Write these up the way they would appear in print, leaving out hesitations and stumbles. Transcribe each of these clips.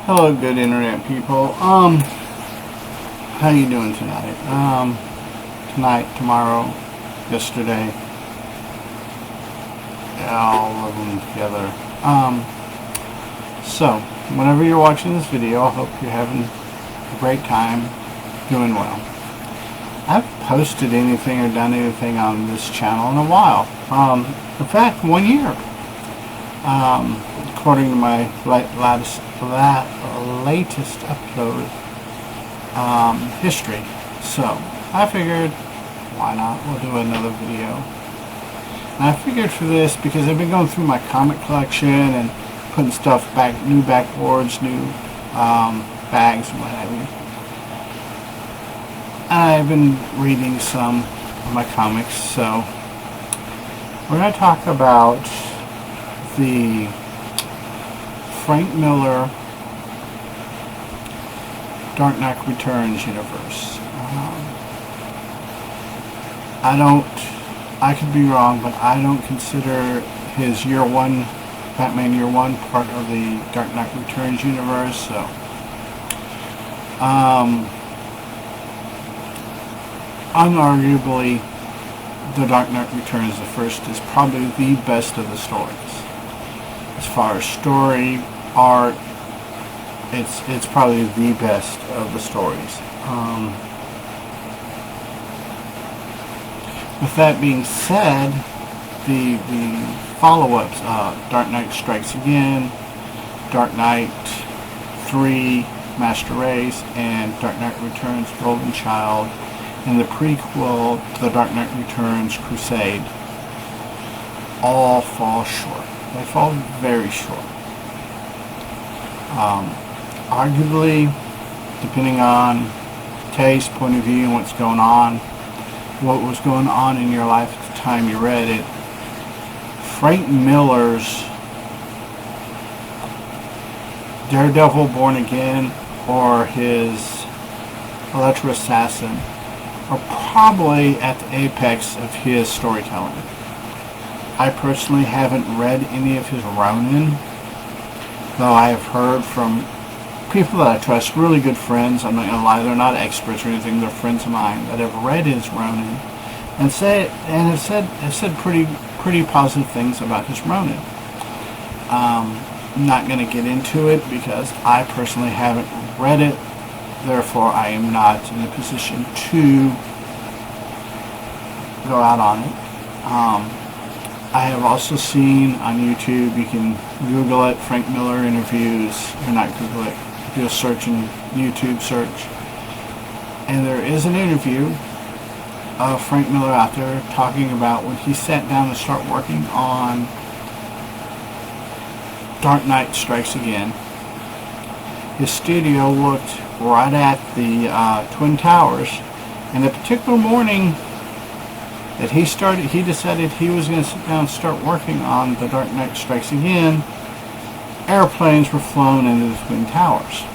Hello, good internet people. How you doing tonight? Tonight, tomorrow, yesterday, all of them together. So, whenever you're watching this video, I hope you're having a great time, doing well. I haven't posted anything or done anything on this channel in a while. In fact, 1 year. According to my latest upload history. So I figured, why not? We'll do another video. And I figured for this, because I've been going through my comic collection and putting stuff back, new backboards, new bags and what have you. I've been reading some of my comics, so we're going to talk about the Frank Miller Dark Knight Returns universe. I could be wrong, but I don't consider his Batman Year One part of the Dark Knight Returns universe, so unarguably the Dark Knight Returns, the first, is probably the best of the stories. As far as story, art, it's probably the best of the stories. With that being said, the follow-ups, Dark Knight Strikes Again, Dark Knight 3, Master Race, and Dark Knight Returns, Golden Child, and the prequel to The Dark Knight Returns, Crusade, all fall short. They fall very short. Arguably, depending on taste, point of view, and what's going on, what was going on in your life at the time you read it, Frank Miller's Daredevil Born Again or his Electro Assassin are probably at the apex of his storytelling. I personally haven't read any of his Ronin, though I have heard from people that I trust, really good friends. I'm not going to lie, they're not experts or anything, they're friends of mine that have read his Ronin and have said pretty positive things about his Ronin. I'm not going to get into it because I personally haven't read it, therefore I am not in a position to go out on it. I have also seen on YouTube, you can Google it, Frank Miller interviews, or not Google it, do a search in YouTube search, and there is an interview of Frank Miller out there talking about when he sat down to start working on Dark Knight Strikes Again. His studio looked right at the Twin Towers, and a particular morning that he decided he was going to sit down and start working on The Dark Knight Strikes Again, airplanes were flown into the Twin Towers.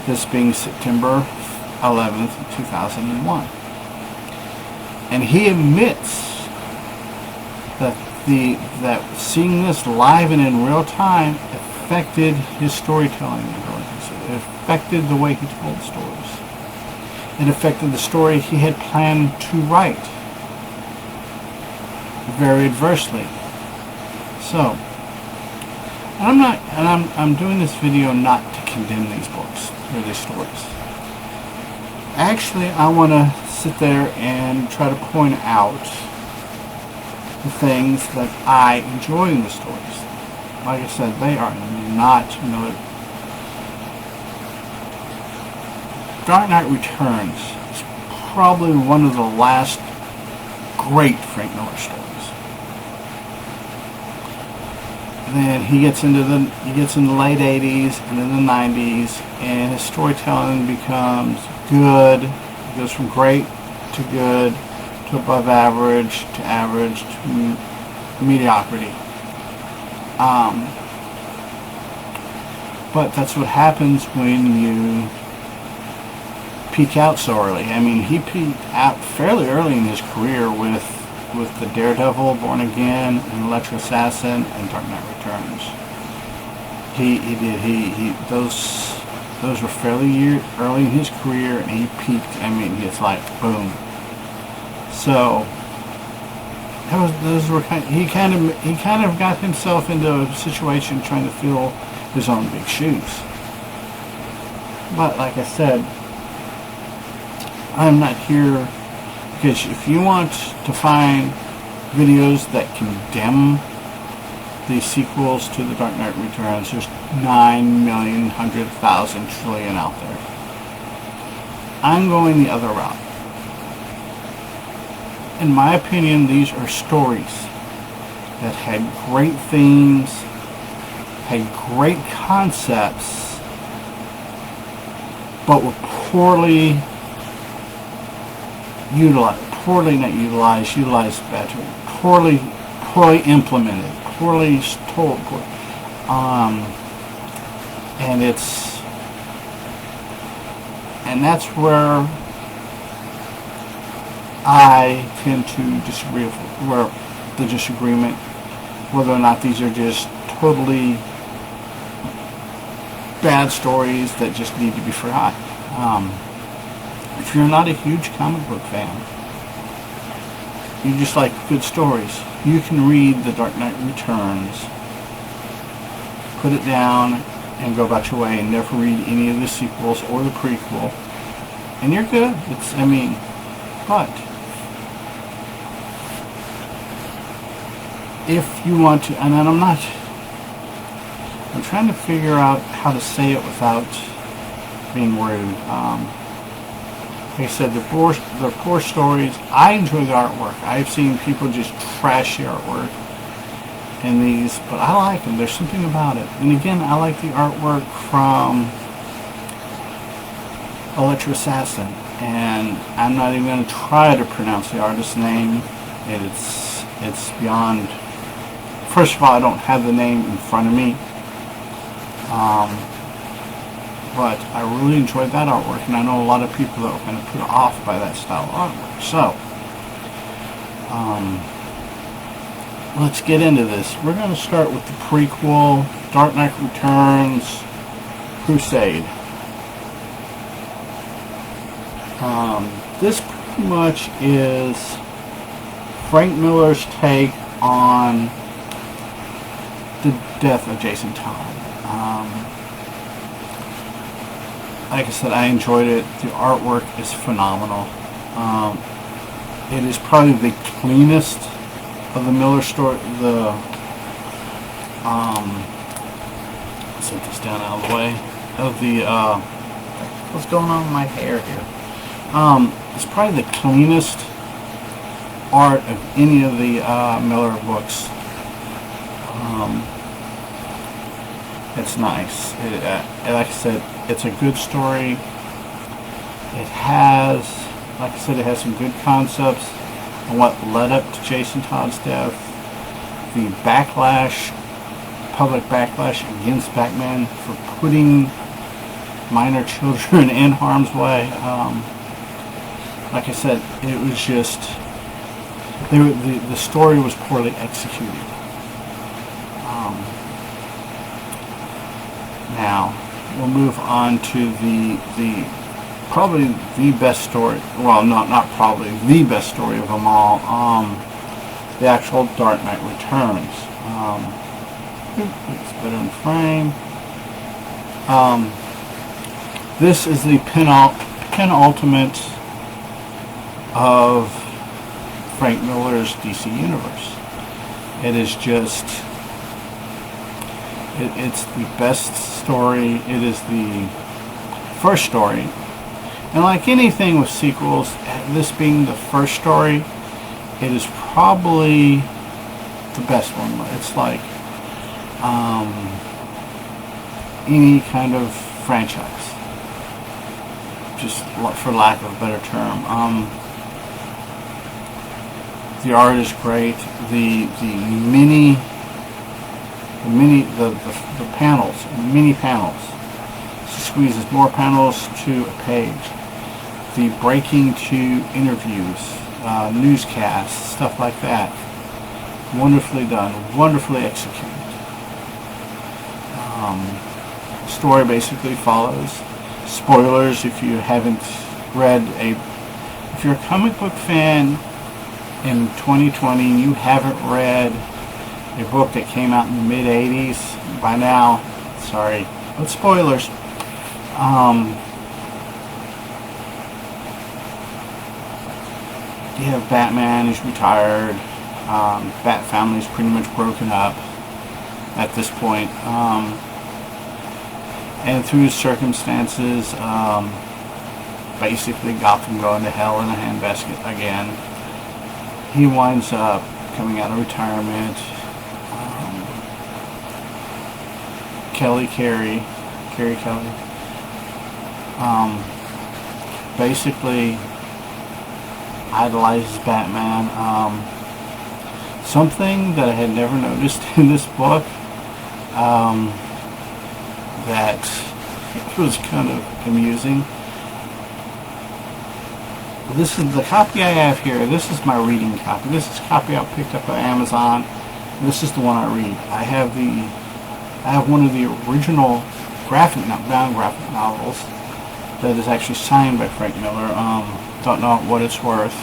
This being September 11th, 2001. And he admits that seeing this live and in real time affected his storytelling abilities. It affected the way he told stories. It affected the story he had planned to write very adversely. So, I'm doing this video not to condemn these books or these stories. Actually, I want to sit there and try to point out the things that I enjoy in the stories. Like I said, they are not, Dark Knight Returns is probably one of the last great Frank Miller stories. Then he gets into the late 80s and then the 90s, and his storytelling becomes good. It goes from great to good to above average to mediocrity. But that's what happens when you peak out so early. I mean, he peaked out fairly early in his career with the Daredevil, Born Again, and Electro Assassin, and Dark Knight Returns. He did. Those were fairly early in his career, and he peaked. I mean, it's like boom. So those were he kind of got himself into a situation trying to fill his own big shoes. But like I said, I'm not here because if you want to find videos that condemn the sequels to The Dark Knight Returns, there's 9,100,000 trillion out there. I'm going the other route. In my opinion, these are stories that had great themes, had great concepts, but were poorly utilized better, poorly implemented, poorly told, and that's where I tend to disagree with where the disagreement, whether or not these are just totally bad stories that just need to be forgotten. If you're not a huge comic book fan, you just like good stories, you can read The Dark Knight Returns, put it down, and go about your way and never read any of the sequels or the prequel, and you're good. But if you want to, and I'm trying to figure out how to say it without being rude. Like I said, they're poor stories. I enjoy the artwork. I've seen people just trash the artwork in these, but I like them. There's something about it. And again, I like the artwork from Electro Assassin, and I'm not even going to try to pronounce the artist's name. It's beyond. First of all, I don't have the name in front of me. But I really enjoyed that artwork, and I know a lot of people that were kind of put off by that style of artwork. So, let's get into this. We're going to start with the prequel, Dark Knight Returns, Crusade. This pretty much is Frank Miller's take on the death of Jason Todd. Like I said, I enjoyed it. The artwork is phenomenal. It is probably the cleanest of the Miller story. Set this down out of the way. What's going on with my hair here? It's probably the cleanest art of any of the Miller books. It's nice. Like I said, it's a good story. It has, like I said, it has some good concepts on what led up to Jason Todd's death. The backlash, public backlash against Batman for putting minor children in harm's way. Like I said, it was just, the story was poorly executed. Now, we'll move on to the probably the best story, well, not probably, the best story of them all, the actual Dark Knight Returns. It's better in frame. This is the penultimate of Frank Miller's DC Universe. It is just, it's the best story. It is the first story. And like anything with sequels, this being the first story, it is probably the best one. It's like any kind of franchise, just for lack of a better term. The art is great. The panels, mini panels. Squeezes more panels to a page. The breaking to interviews, newscasts, stuff like that. Wonderfully done, wonderfully executed. Story basically follows. Spoilers if you haven't read if you're a comic book fan in 2020 and you haven't read a book that came out in the mid 80s by now, sorry, but spoilers. You have Batman, he's retired. Bat family's pretty much broken up at this point. And through circumstances, basically Gotham going to hell in a handbasket again. He winds up coming out of retirement. Carey Kelly, basically idolizes Batman. Something that I had never noticed in this book, that was kind of amusing. This is the copy I have here. This is my reading copy. This is a copy I picked up on Amazon. This is the one I read. I have one of the original bound graphic novels that is actually signed by Frank Miller. Don't know what it's worth.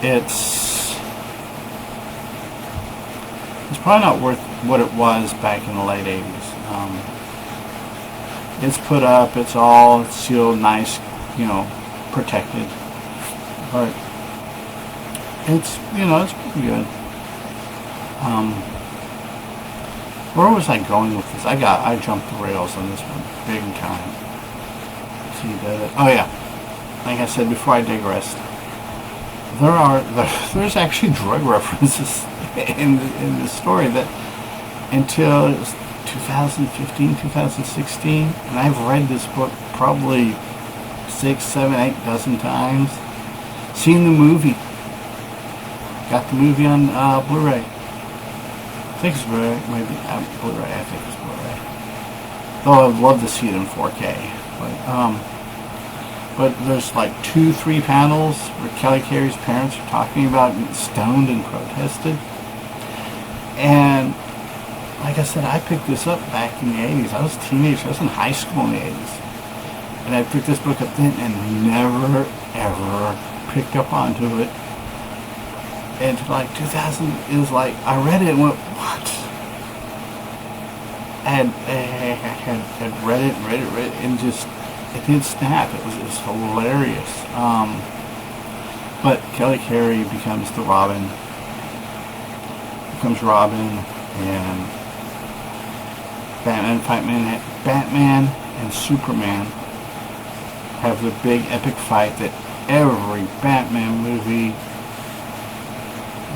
It's probably not worth what it was back in the late 80s. It's put up, it's all sealed, nice, protected. But it's pretty good. Where was I going with this? I jumped the rails on this one big time. See that? Oh yeah, like I said before, I digressed. There's actually drug references in the story that until it was 2015, 2016, and I've read this book probably 6, 7, 8 dozen times. Seen the movie. Got the movie on Blu-ray. I think it's Blu-ray, maybe Blu-ray. I think it's Blu-ray. Though I'd love to see it in 4K. But there's like 2-3 panels where Carey's parents are talking about getting stoned and protested. And like I said, I picked this up back in the 80s. I was a teenager. I was in high school in the 80s. And I picked this book up then and never, ever picked up onto it. And like 2000, it was like, I read it and went, what? I had read it, and just, it didn't snap. It was hilarious. But Carey becomes the Robin. And Batman and Superman have the big epic fight that every Batman movie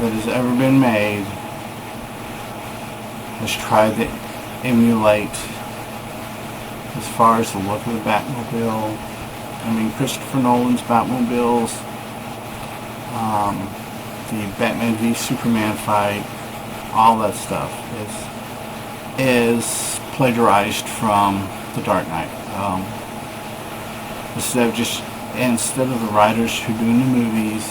that has ever been made has tried to emulate, as far as the look of the Batmobile. I mean, Christopher Nolan's Batmobiles, the Batman v Superman fight, all that stuff is plagiarized from The Dark Knight. Instead of the writers who are doing the movies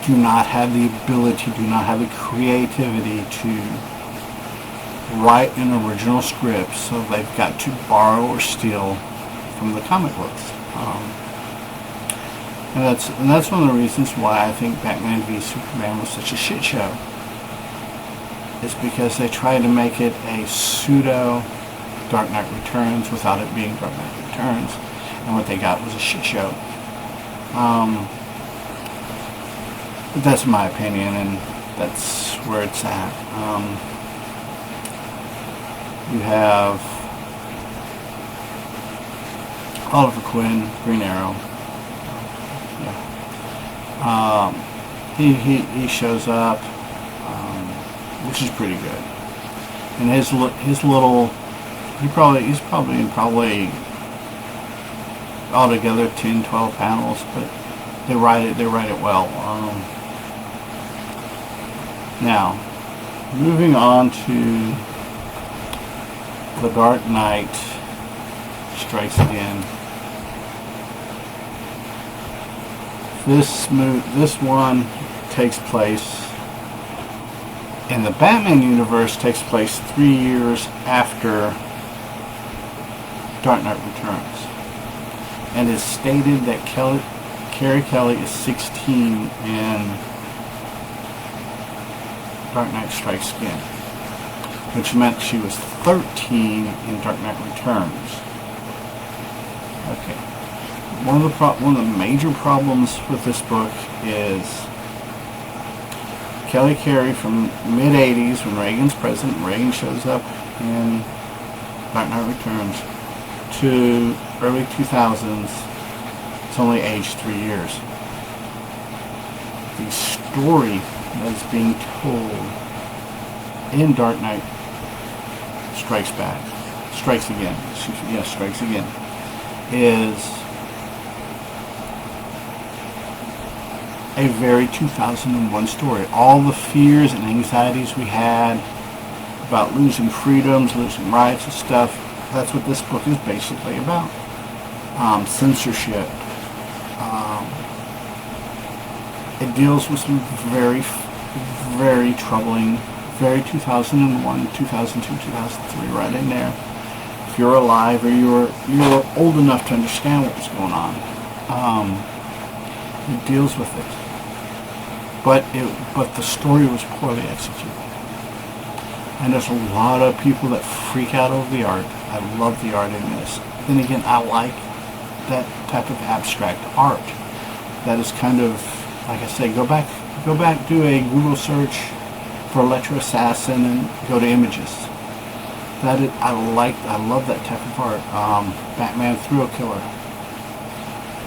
do not have the ability, do not have the creativity to write an original script, so they've got to borrow or steal from the comic books. And that's one of the reasons why I think Batman v Superman was such a shit show. It's because they tried to make it a pseudo Dark Knight Returns without it being Dark Knight Returns, and what they got was a shit show. But that's my opinion, and that's where it's at. You have Oliver Quinn, Green Arrow. He shows up, which is pretty good. And his little, he's probably altogether 10, 12 panels, but they write it well. Now, moving on to The Dark Knight Strikes Again. This one takes place in the Batman universe takes place 3 years after Dark Knight Returns. And it's stated that Carey Kelly is 16 in Dark Knight Strikes Again, which meant she was 13 in Dark Knight Returns. Okay. One of the major problems with this book is Kelly Carey from mid-80s when Reagan's president, Reagan shows up in Dark Knight Returns, to early 2000s. It's only aged 3 years. The story that is being told in Dark Knight Strikes Again is a very 2001 story. All the fears and anxieties we had about losing freedoms, losing rights and stuff, that's what this book is basically about. Censorship. It deals with some very, very troubling, very 2001, 2002, 2003, right in there. If you're alive or you're old enough to understand what was going on, it deals with it. But the story was poorly executed. And there's a lot of people that freak out over the art. I love the art in this. Then again, I like that type of abstract art. That is kind of, like I say, go back, do a Google search for Electro Assassin and go to images. I love that type of art. Batman Thrill Killer.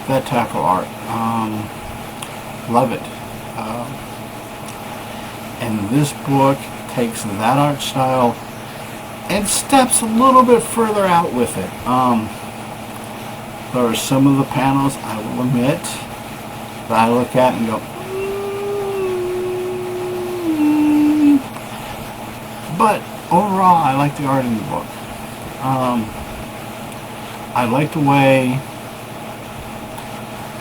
That type of art. Love it. And this book takes that art style and steps a little bit further out with it. There are some of the panels, I will admit, that I look at and go, but overall, I like the art in the book. I like the way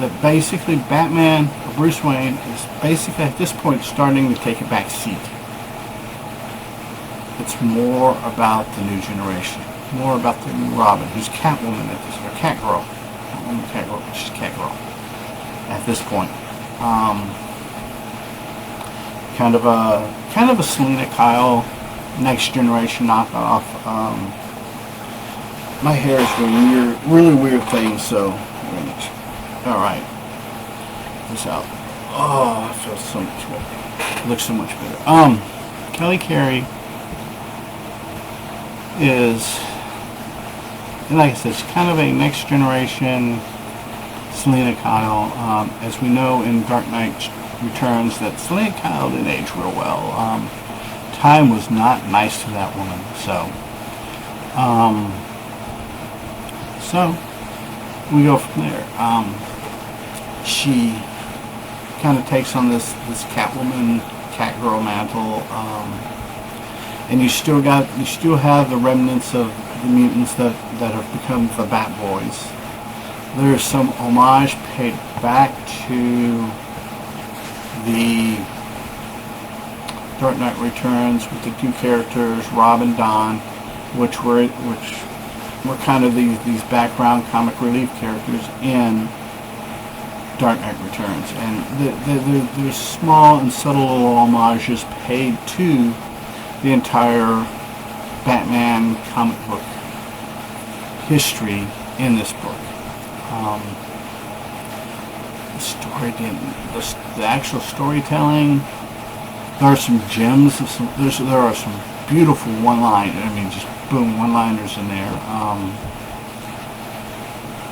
that basically Batman, or Bruce Wayne, is basically at this point starting to take a back seat. It's more about the new generation, more about the new Robin, who's Catwoman at this, or Catgirl, not only Catgirl, but she's Catgirl at this point. Kind of a Selena Kyle, next generation knockoff. My hair is doing really weird things, so all right, this out. Oh, it feels so much better. It looks so much better. Kelly Carey is, and like I said, she's kind of a next generation Selena Kyle. As we know in Dark Knight Returns, that Selena Kyle didn't age real well. Time was not nice to that woman. So we go from there. She kind of takes on this Catwoman, Catgirl mantle, and you still have the remnants of the mutants that have become the Bat Boys. There's some homage paid back to the Dark Knight Returns with the two characters, Rob and Don, which were kind of these background comic relief characters in Dark Knight Returns, and there's small and subtle little homages paid to the entire Batman comic book history in this book. The actual storytelling, there are some gems of there are some beautiful just boom one-liners in there.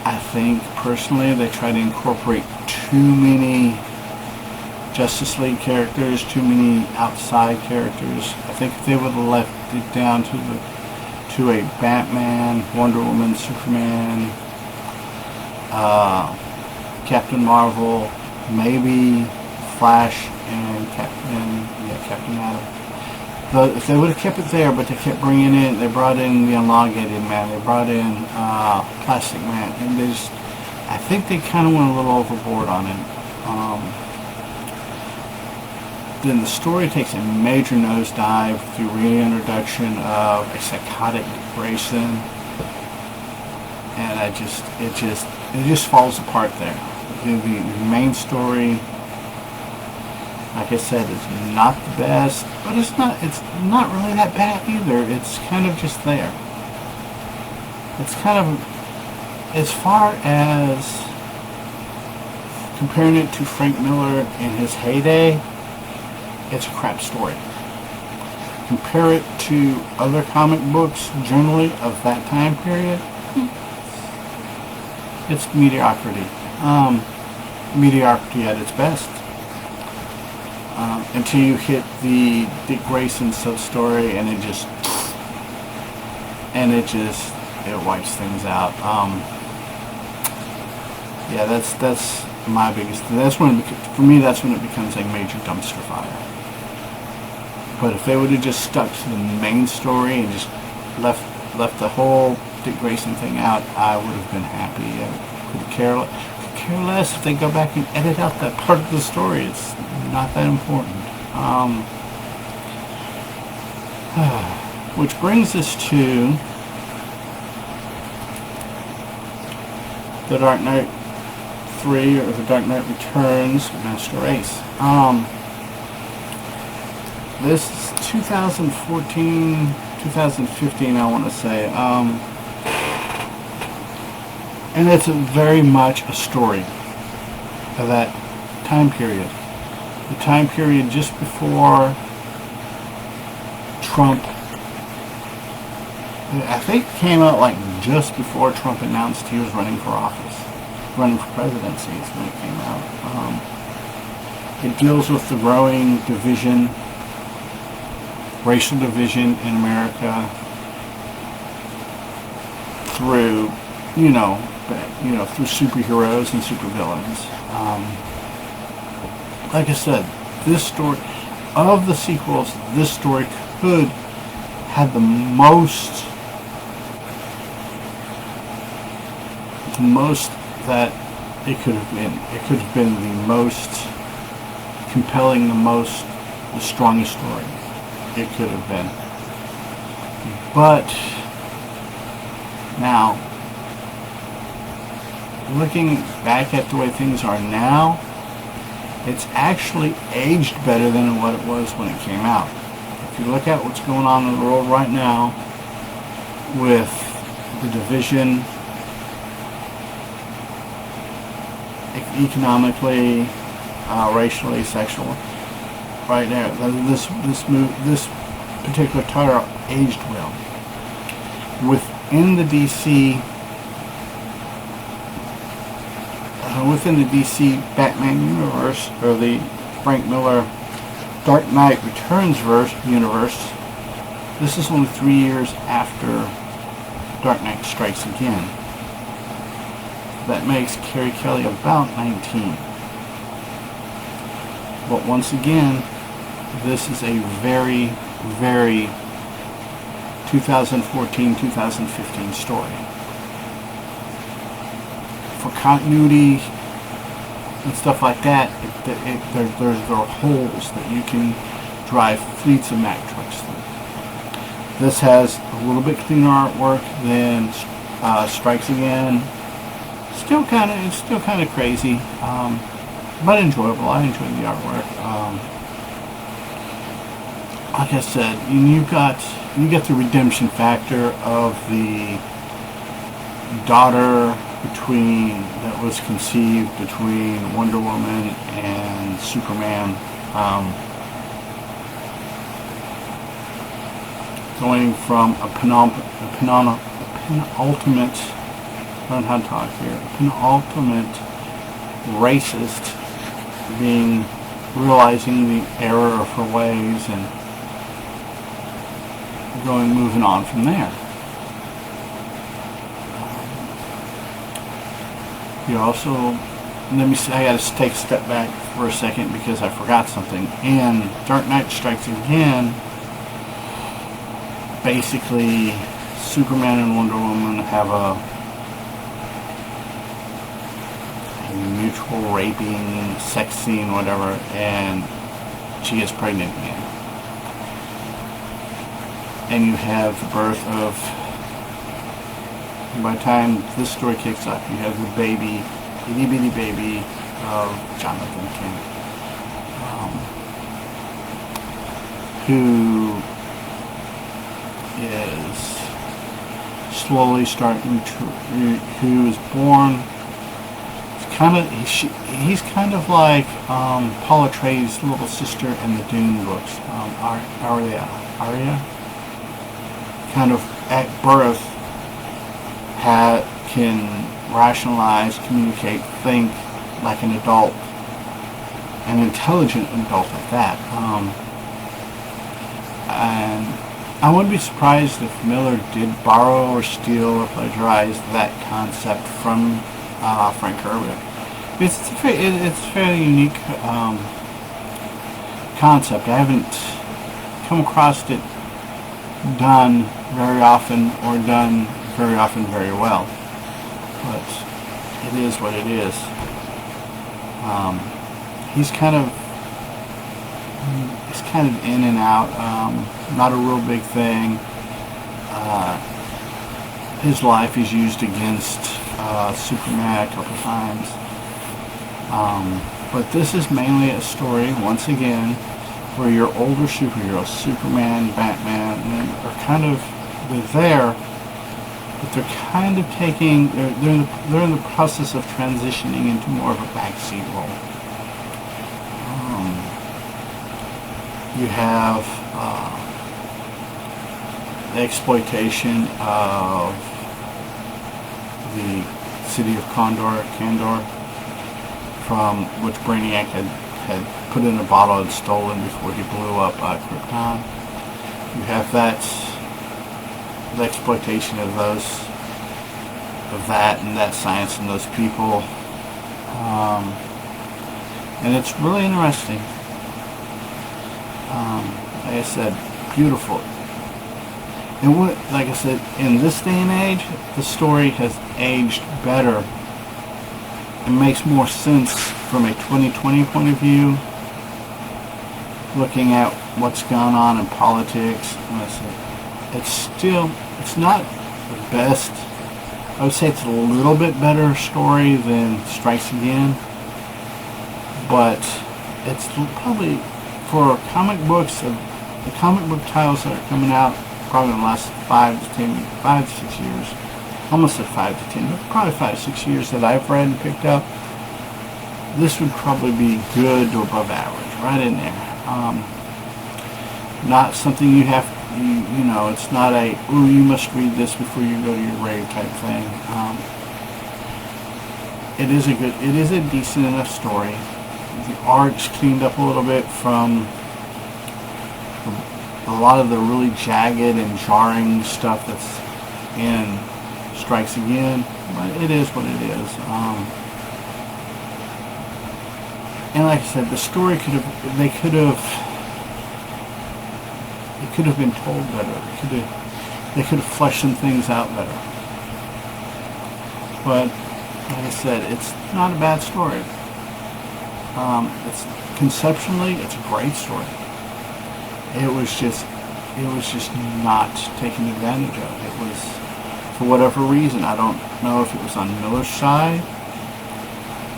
I think personally they try to incorporate too many Justice League characters, too many outside characters. I think if they would have left it down to a Batman, Wonder Woman, Superman, Captain Marvel, maybe Flash and Captain Atom. If they would have kept it there, but they kept bringing in, they brought in the Elongated Man, they brought in Plastic Man, and I think they kind of went a little overboard on it. then the story takes a major nosedive through reintroduction of a psychotic Grayson, and it just falls apart there. The main story, like I said, is not the best, but it's not really that bad either. It's kind of just there. It's kind of, as far as comparing it to Frank Miller in his heyday, it's a crap story. Compare it to other comic books generally of that time period, it's mediocrity. Mediocrity at its best. Until you hit the Dick Grayson sub-story and it wipes things out. Yeah, that's my biggest. For me, that's when it becomes a major dumpster fire. But if they would have just stuck to the main story and just left the whole Dick Grayson thing out, I would have been happy. I could care less if they go back and edit out that part of the story. It's not that important. Which brings us to The Dark Knight 3, or The Dark Knight Returns, Master Race. This is 2014, 2015, I want to say. And it's very much a story of that time period. The time period just before Trump, I think it came out like just before Trump announced he was running for office, running for presidency is when it came out. It deals with the growing division, racial division in America through, through superheroes and supervillains. Like I said, this story, of the sequels, this story could have the most that it could have been. It could have been the most compelling, the strongest story it could have been. But now, looking back at the way things are now, it's actually aged better than what it was when it came out. If you look at what's going on in the world right now with the division economically, racially, sexual, right there, this particular title aged well. Within the DC Batman universe, or the Frank Miller Dark Knight Returns universe, this is only 3 years after Dark Knight Strikes Again. That makes Carey Kelly about 19. But once again, this is a very, very 2014-2015 story. For continuity and stuff like that, there are holes that you can drive fleets of Mack trucks through. This has a little bit cleaner artwork than Strikes Again. It's still kind of crazy, but enjoyable. I enjoy the artwork. Like I said, you got the redemption factor of the daughter that was conceived between Wonder Woman and Superman, going from a penultimate racist, realizing the error of her ways and moving on from there. You also, I gotta take a step back for a second because I forgot something. In Dark Knight Strikes Again, basically Superman and Wonder Woman have a mutual raping sex scene, whatever, and she gets pregnant again. And you have the birth of, by the time this story kicks off, you have the baby, itty bitty baby of Jonathan King, who is slowly starting to, who is born. He's kind of like Paula Trey's little sister in the Dune books, Arya, kind of at birth can rationalize, communicate, think like an adult, an intelligent adult at that. And I wouldn't be surprised if Miller did borrow or steal or plagiarize that concept from Frank Herbert. It's a fairly unique concept. I haven't come across it done very often or done very often very well. But it is what it is. He's kind of in and out. Not a real big thing. His life is used against Superman a couple times. But this is mainly a story, once again, where your older superheroes, Superman, Batman, they're there, but they're kind of taking, they're in the process of transitioning into more of a backseat role. You have the exploitation of the city of Kandor, from which Brainiac had put in a bottle and stolen before he blew up Krypton. You have the exploitation of that and that science and those people, and it's really interesting. Like I said, beautiful. And like I said, in this day and age, the story has aged better. It makes more sense from a 2020 point of view, looking at what's gone on in politics. It's not the best. I would say it's a little bit better story than Strikes Again, but it's probably, for comic books, the comic book titles that are coming out probably in the last 5 to 6 years, almost at 5 to 10, but probably 5 to 6 years that I've read and picked up, this would probably be good to above average, right in there. Not something you have, it's not a, ooh, you must read this before you go to your grave type thing. It is a decent enough story. The art's cleaned up a little bit from a lot of the really jagged and jarring stuff that's in Strikes Again, but it is what it is. And like I said, the story could have been told better. They could have fleshed some things out better. But like I said, it's not a bad story. It's conceptually, it's a great story. It was just not taken advantage of. It was, for whatever reason, I don't know if it was on Miller's side,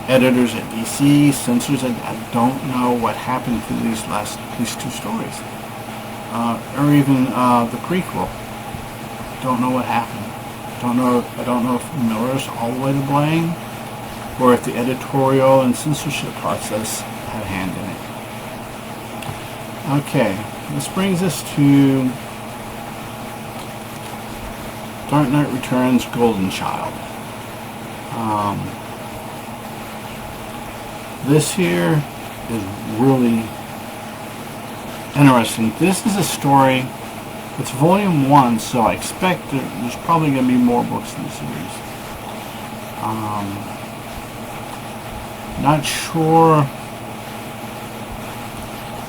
editors at DC, censors. I don't know what happened to these two stories, or even the prequel. Don't know what happened. I don't know if Miller's all the way to blame, or if the editorial and censorship process had a hand in it. Okay, this brings us to Dark Knight Returns Golden Child. This here is really interesting. This is a story, it's volume 1, so I expect there's probably going to be more books in the series. Not sure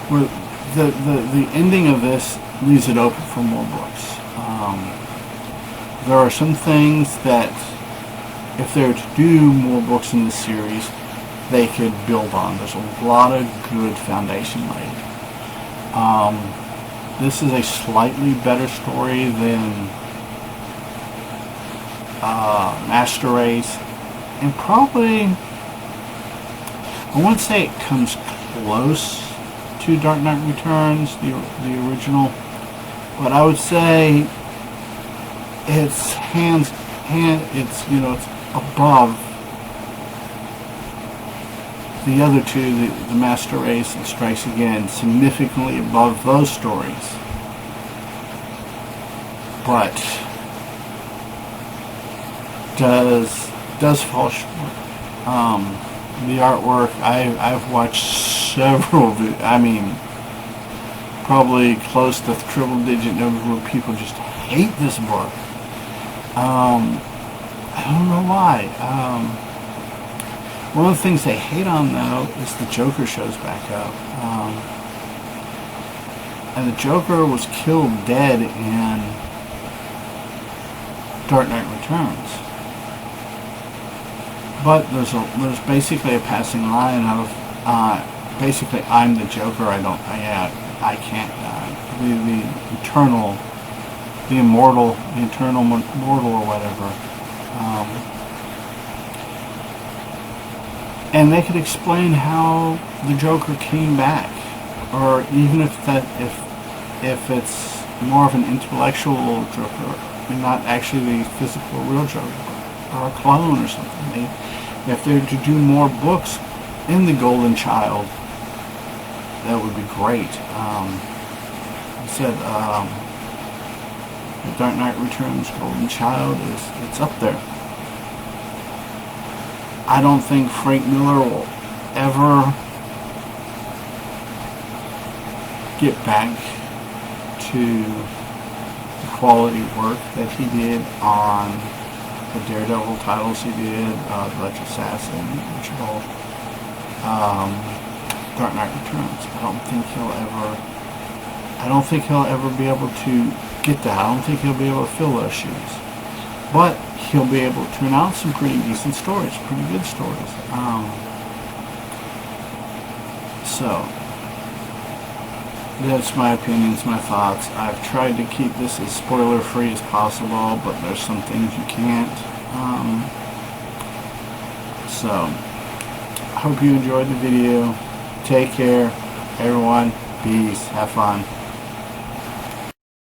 where the ending of this leaves it open for more books. There are some things that, if they were to do more books in the series, they could build on. There's a lot of good foundation laid. This is a slightly better story than Master Race, and probably, I wouldn't say it comes close to Dark Knight Returns, the original, but I would say it's it's above the other two, the Master Race and Strikes Again, significantly above those stories. But does fall short. The artwork, I've watched several, probably close to triple digit numbers where people just hate this book. I don't know why. One of the things they hate on, though, is the Joker shows back up. And the Joker was killed dead in Dark Knight Returns. But there's basically a passing line of, basically, I'm the Joker, I can't die. The eternal, the immortal, the eternal mortal or whatever. And they could explain how the Joker came back, or even if it's more of an intellectual Joker, and not actually the physical real Joker, or a clone or something. If they're to do more books in the Golden Child, that would be great. I said the Dark Knight Returns Golden Child it's up there. I don't think Frank Miller will ever get back to the quality work that he did on the Daredevil titles he did, The Electric Assassin, Ritual, Dark Knight Returns. I don't think he'll ever be able to get that. I don't think he'll be able to fill those shoes. But he'll be able to turn out some pretty decent stories, pretty good stories. So, that's my opinions, my thoughts. I've tried to keep this as spoiler-free as possible, but there's some things you can't. So, I hope you enjoyed the video. Take care, everyone. Peace. Have fun.